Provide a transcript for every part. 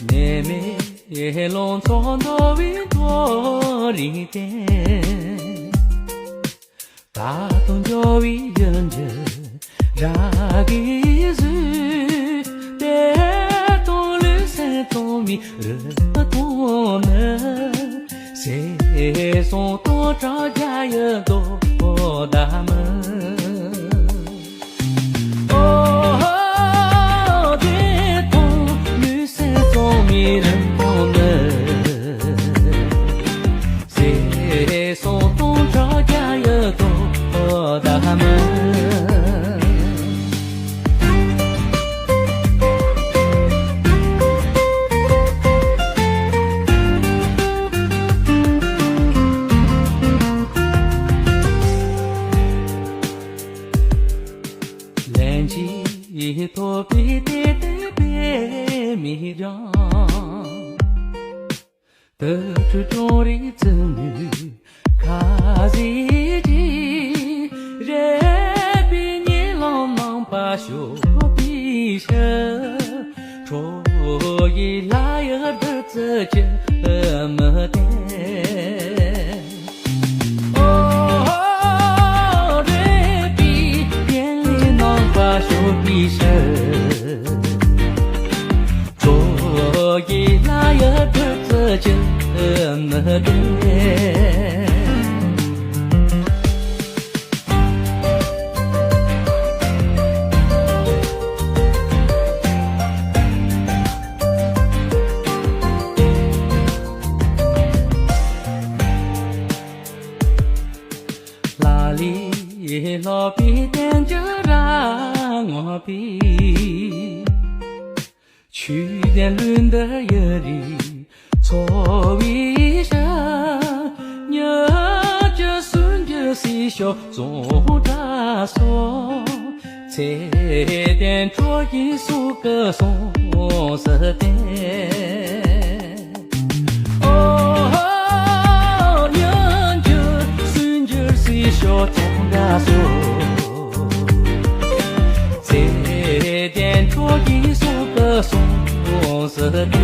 妹妹龙从多为多里边，大东叫为人家让给是，带动了山东米热多呢，谁送多少家有多大门？没人帮门，谁送东找家有多大门？人间多比的白米让。得知中的子女卡自己，人比你老忙把手比下，初一来有的自己没得。哦，人比眼里忙把手比下，初一来有的自己。没得，哪里老比点就让我比，去年轮的夜里。错为啥？娘家孙子谁小总大说，才点着一首歌颂十点。哦，娘家孙子谁小总大说，才点着一首歌颂十点。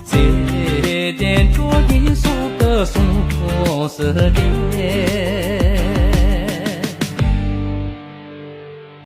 这点着一首歌颂十点。